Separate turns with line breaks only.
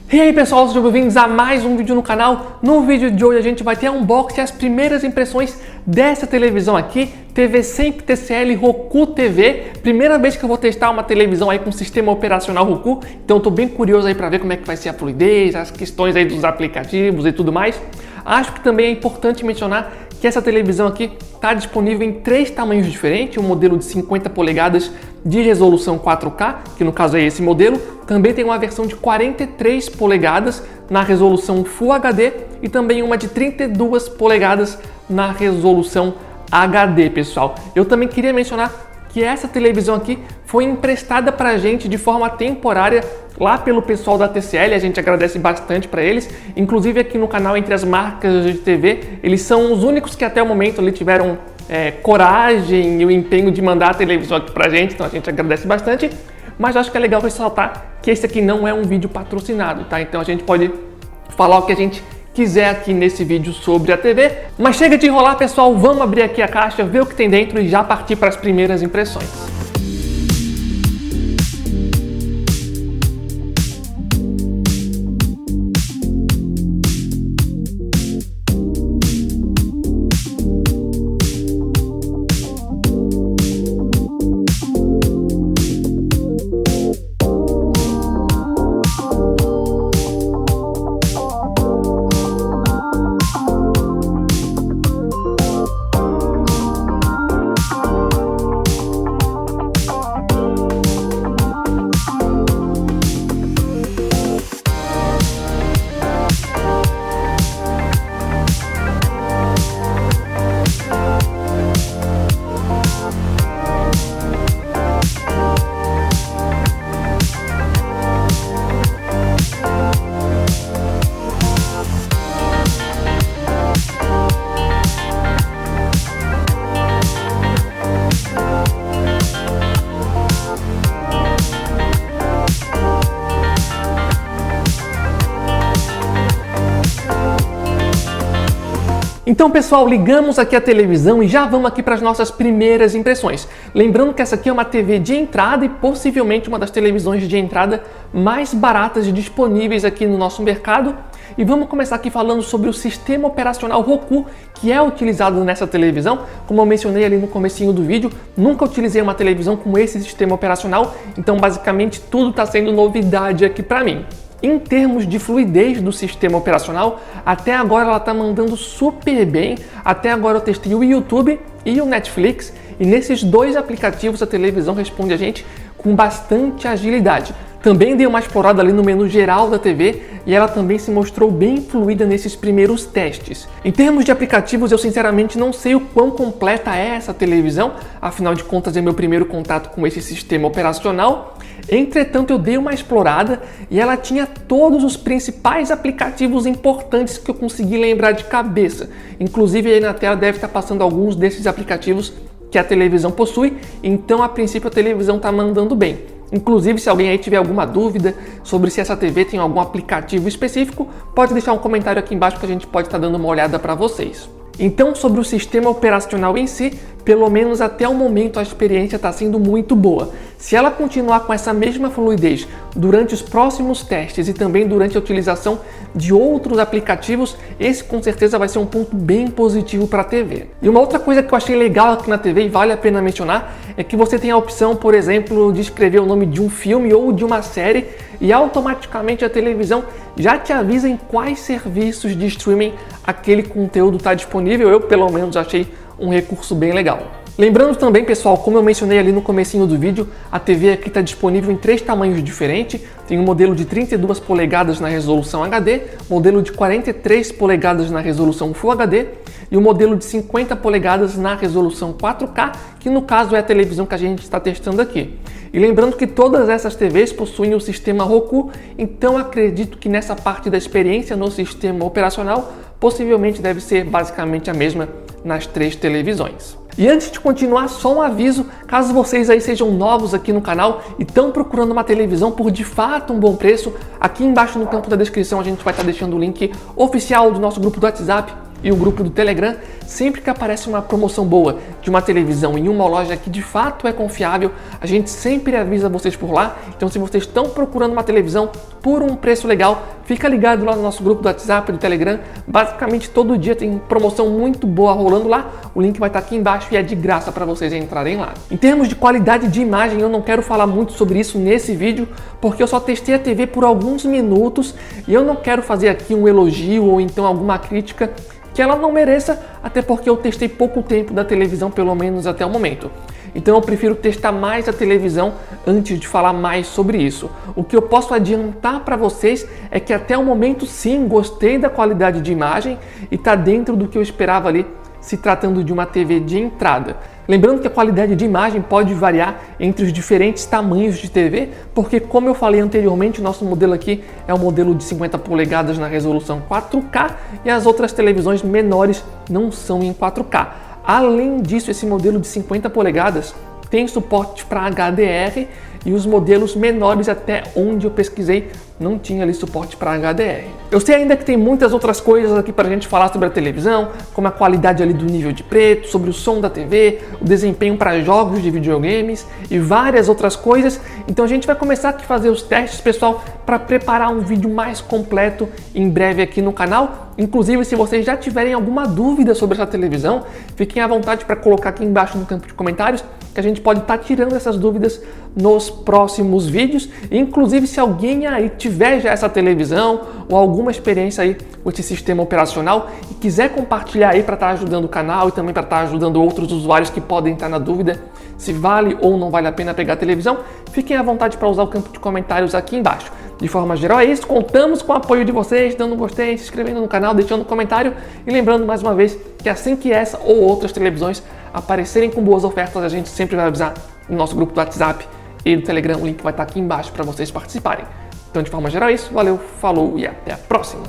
E aí pessoal, sejam bem-vindos a mais um vídeo no canal. No vídeo de hoje a gente vai ter unboxing, as primeiras impressões dessa televisão aqui, TV Sempre TCL Roku TV. Primeira vez que eu vou testar uma televisão aí com sistema operacional Roku, então eu tô bem curioso aí para ver como é que vai ser a fluidez, as questões aí dos aplicativos e tudo mais. Acho que também é importante mencionar que essa televisão aqui está disponível em 3 tamanhos diferentes, um modelo de 50 polegadas de resolução 4K, que no caso é esse modelo, também tem uma versão de 43 polegadas na resolução Full HD e também uma de 32 polegadas na resolução HD, pessoal. Eu também queria mencionar que essa televisão aqui foi emprestada para a gente de forma temporária lá pelo pessoal da TCL, a gente agradece bastante para eles. Inclusive aqui no canal, entre as marcas de TV, eles são os únicos que até o momento ali tiveram coragem e o empenho de mandar a televisão aqui pra gente, então a gente agradece bastante. Mas acho que é legal ressaltar que esse aqui não é um vídeo patrocinado, tá? Então a gente pode falar o que a gente quiser aqui nesse vídeo sobre a TV. Mas chega de enrolar, pessoal, vamos abrir aqui a caixa, ver o que tem dentro e já partir para as primeiras impressões. Então pessoal, ligamos aqui a televisão e já vamos aqui para as nossas primeiras impressões. Lembrando que essa aqui é uma TV de entrada e possivelmente uma das televisões de entrada mais baratas disponíveis aqui no nosso mercado. E vamos começar aqui falando sobre o sistema operacional Roku, que é utilizado nessa televisão. Como eu mencionei ali no comecinho do vídeo, nunca utilizei uma televisão com esse sistema operacional, então basicamente tudo está sendo novidade aqui para mim. Em termos de fluidez do sistema operacional, até agora ela está mandando super bem. Até agora eu testei o YouTube e o Netflix e nesses 2 aplicativos a televisão responde a gente com bastante agilidade. Também dei uma explorada ali no menu geral da TV e ela também se mostrou bem fluida nesses primeiros testes. Em termos de aplicativos, eu sinceramente não sei o quão completa é essa televisão, afinal de contas é meu primeiro contato com esse sistema operacional. Entretanto, eu dei uma explorada e ela tinha todos os principais aplicativos importantes que eu consegui lembrar de cabeça. Inclusive aí na tela deve estar passando alguns desses aplicativos que a televisão possui, então a princípio a televisão está mandando bem. Inclusive, se alguém aí tiver alguma dúvida sobre se essa TV tem algum aplicativo específico, pode deixar um comentário aqui embaixo que a gente pode estar dando uma olhada para vocês. Então, sobre o sistema operacional em si, pelo menos até o momento a experiência está sendo muito boa. Se ela continuar com essa mesma fluidez durante os próximos testes e também durante a utilização de outros aplicativos, esse com certeza vai ser um ponto bem positivo para a TV. E uma outra coisa que eu achei legal aqui na TV e vale a pena mencionar é que você tem a opção, por exemplo, de escrever o nome de um filme ou de uma série e automaticamente a televisão já te avisa em quais serviços de streaming aquele conteúdo está disponível. Eu, pelo menos, achei um recurso bem legal. Lembrando também, pessoal, como eu mencionei ali no comecinho do vídeo, a TV aqui está disponível em 3 tamanhos diferentes. Tem um modelo de 32 polegadas na resolução HD, modelo de 43 polegadas na resolução Full HD e o modelo de 50 polegadas na resolução 4K, que no caso é a televisão que a gente está testando aqui. E lembrando que todas essas TVs possuem o sistema Roku, então acredito que nessa parte da experiência no sistema operacional, possivelmente deve ser basicamente a mesma nas 3 televisões. E antes de continuar, só um aviso, caso vocês aí sejam novos aqui no canal e estão procurando uma televisão por de fato um bom preço, aqui embaixo no campo da descrição a gente vai estar deixando o link oficial do nosso grupo do WhatsApp. e o grupo do Telegram, sempre que aparece uma promoção boa de uma televisão em uma loja que de fato é confiável, a gente sempre avisa vocês por lá. Então se vocês estão procurando uma televisão por um preço legal, fica ligado lá no nosso grupo do WhatsApp, do Telegram. Basicamente todo dia tem promoção muito boa rolando lá, o link vai estar aqui embaixo e é de graça para vocês entrarem lá. Em termos de qualidade de imagem, eu não quero falar muito sobre isso nesse vídeo, porque eu só testei a TV por alguns minutos e eu não quero fazer aqui um elogio ou então alguma crítica que ela não mereça, até porque eu testei pouco tempo da televisão, pelo menos até o momento. Então eu prefiro testar mais a televisão antes de falar mais sobre isso. O que eu posso adiantar para vocês é que até o momento sim, gostei da qualidade de imagem e está dentro do que eu esperava ali, se tratando de uma TV de entrada. Lembrando que a qualidade de imagem pode variar entre os diferentes tamanhos de TV, porque como eu falei anteriormente, o nosso modelo aqui é um modelo de 50 polegadas na resolução 4K e as outras televisões menores não são em 4K. Além disso, esse modelo de 50 polegadas tem suporte para HDR e os modelos menores, até onde eu pesquisei, não tinha ali suporte para HDR. Eu sei ainda que tem muitas outras coisas aqui para a gente falar sobre a televisão, como a qualidade ali do nível de preto, sobre o som da TV, o desempenho para jogos de videogames e várias outras coisas. Então a gente vai começar aqui a fazer os testes, pessoal, para preparar um vídeo mais completo em breve aqui no canal. Inclusive, se vocês já tiverem alguma dúvida sobre essa televisão, fiquem à vontade para colocar aqui embaixo no campo de comentários, que a gente pode estar tirando essas dúvidas nos próximos vídeos. Inclusive, se alguém aí tiver já essa televisão ou alguma experiência aí com esse sistema operacional e quiser compartilhar aí para estar ajudando o canal e também para estar ajudando outros usuários que podem estar na dúvida se vale ou não vale a pena pegar a televisão, fiquem à vontade para usar o campo de comentários aqui embaixo. De forma geral é isso, contamos com o apoio de vocês, dando um gostei, se inscrevendo no canal, deixando um comentário e lembrando mais uma vez que assim que essa ou outras televisões aparecerem com boas ofertas, a gente sempre vai avisar no nosso grupo do WhatsApp e do Telegram, o link vai estar aqui embaixo para vocês participarem. Então, de forma geral é isso, valeu, falou e até a próxima!